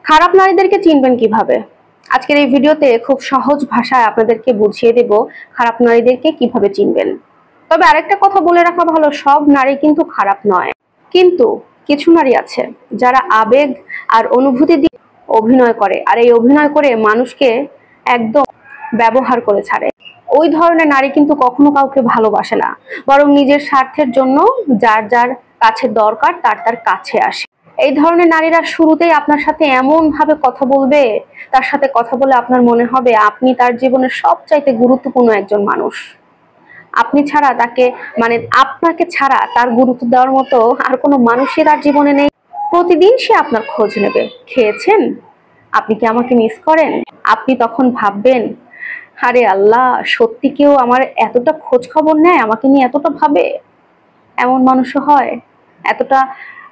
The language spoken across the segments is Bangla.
খারাপ নারীদেরকে চিনবেন কিভাবে? আজকের এই ভিডিওতে খুব সহজ ভাষায় আপনাদেরকে বুঝিয়ে দেব খারাপ নারীদেরকে কিভাবে চিনবেন। তবে আরেকটা কথা বলে রাখা ভালো, সব নারী কিন্তু খারাপ নয়। কিন্তু কিছু নারী আছে যারা আবেগ আর অনুভূতি দিয়ে অভিনয় করে, আর এই অভিনয় করে মানুষকে একদম ব্যবহার করে ছাড়ে। ওই ধরনের নারী কিন্তু কখনো কাউকে ভালোবাসে না, বরং নিজের স্বার্থের জন্য যার যার কাছে দরকার তার কাছে আসে। এই ধরনের নারীরা শুরুতেই আপনার সাথে এমন ভাবে কথা বলবে, তার সাথে কথা বলে আপনার মনে হবে আপনি তার জীবনের সবচাইতে গুরুত্বপূর্ণ একজন মানুষ। আপনি ছাড়া তাকে, মানে আপনাকে ছাড়া তার গুরুত্ব দেওয়ার মতো আর কোনো মানুষই তার জীবনে নেই। প্রতিদিন সে আপনার খোঁজ নেবে, খেয়েছেন, আপনি কি আমাকে মিস করেন? আপনি তখন ভাববেন, আরে আল্লাহ, সত্যি কেউ আমার এতটা খোঁজ খবর নেয়, আমাকে নিয়ে এতটা ভাবে? এমন মানুষও হয়? এতটা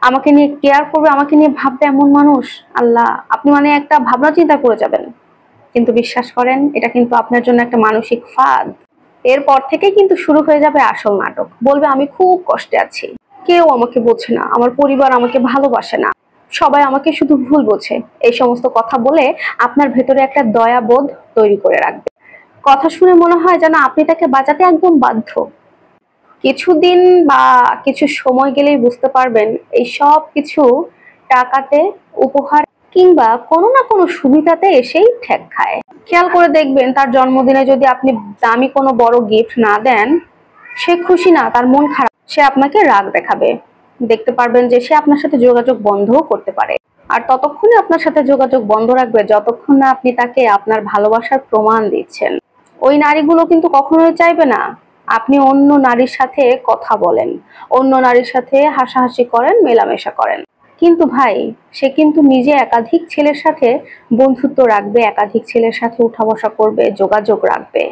আমাকে নিয়ে কেয়ার করবে, আমাকে নিয়ে ভাববে এমন মানুষ? আল্লাহ, আপনি মানে একটা ভাবনা চিন্তা করে যাবেন। কিন্তু বিশ্বাস করেন, এটা কিন্তু আপনার জন্য একটা মানসিক ফাঁদ। এরপর থেকেই কিন্তু শুরু হয়ে যাবে আসল নাটক। বলবে আমি খুব কষ্টে আছি, কেউ আমাকে বোঝে না, আমার পরিবার আমাকে ভালোবাসে না, সবাই আমাকে শুধু ভুল বোঝে। এই সমস্ত কথা বলে আপনার ভেতরে একটা দয়াবোধ তৈরি করে রাখবে। কথা শুনে মনে হয় যেন আপনি তাকে বাঁচাতে একদম বাধ্য। কিছুদিন বা কিছু সময় গেলেই বুঝতে পারবেন এই সব কিছু টাকাতে, উপহার কিংবা কোনো না কোনো সুবিধাতে এসেই ঠেক খায়। খেয়াল করে দেখবেন, তার জন্মদিনে যদি আপনি দামি কোনো বড় গিফট না দেন, সে খুশি না, তার মন খারাপ, সে আপনাকে রাগ দেখাবে। দেখতে পারবেন যে সে আপনার সাথে যোগাযোগ বন্ধও করতে পারে। আর ততক্ষণে আপনার সাথে যোগাযোগ বন্ধ রাখবে যতক্ষণ না আপনি তাকে আপনার ভালোবাসার প্রমাণ দিচ্ছেন। ওই নারীগুলো কিন্তু কখনোই চাইবে না আপনি অন্য নারীর সাথে কথা বলেন, অন্য নারীর সাথে হাসাহাসি করেন, মেলামেশা করেন। কিন্তু ভাই, সে কিন্তু নিজে একাধিক ছেলের সাথে বন্ধুত্ব রাখবে, একাধিক ছেলের সাথে উঠা বসা করবে, যোগাযোগ রাখবে।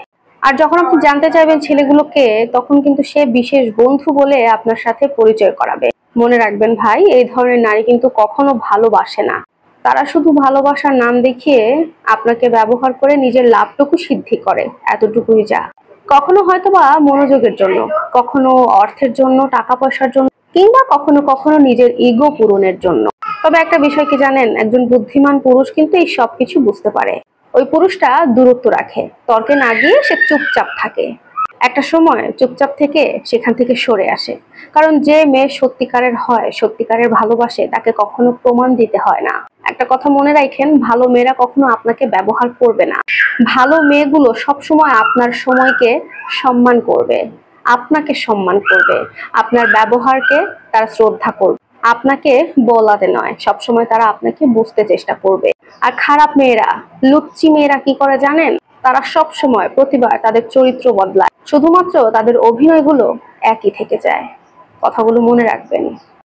আর যখন আপনি জানতে চাইবেন ছেলেগুলোকে, তখন কিন্তু সে বিশেষ বন্ধু বলে আপনার সাথে পরিচয় করাবে। মনে রাখবেন ভাই, এই ধরনের নারী কিন্তু কখনো ভালোবাসে না। তারা শুধু ভালোবাসার নাম দেখিয়ে আপনাকে ব্যবহার করে নিজের লাভটুকু সিদ্ধি করে, এতটুকুই যা। কখনো হয়তোবা মনোযোগের জন্য, কখনো অর্থের জন্য, টাকা পয়সার জন্য, কিংবা কখনো কখনো নিজের ইগো পূরণের জন্য। তবে একটা বিষয় কি জানেন, একজন বুদ্ধিমান পুরুষ কিন্তু এই সবকিছু বুঝতে পারে। ওই পুরুষটা দূরত্ব রাখে, তর্কে না গিয়ে সে চুপচাপ থাকে। একটা সময় চুপচাপ থেকে সেখান থেকে সরে আসে। কারণ যে মেয়ে সত্যিকারের হয়, সত্যিকারের ভালোবাসে, তাকে কখনো প্রমাণ দিতে হয় না। একটা কথা মনে রাখেন, ভালো মেয়েরা কখনো আপনাকে ব্যবহার করবে না। ভালো মেয়েগুলো সবসময় আপনার সময়কে সম্মান করবে, আপনাকে সম্মান করবে, আপনার ব্যবহারকে তারা শ্রদ্ধা করবে। আপনাকে বলাতে নয়, সবসময় তারা আপনাকে বুঝতে চেষ্টা করবে। আর খারাপ মেয়েরা, লুচ্চি মেয়েরা কি করে জানেন? তারা সব সময় প্রতিবার তাদের চরিত্র বদলায়, শুধুমাত্র তাদের অভিনয়গুলো একই থেকে যায়। কথাগুলো মনে রাখবেন।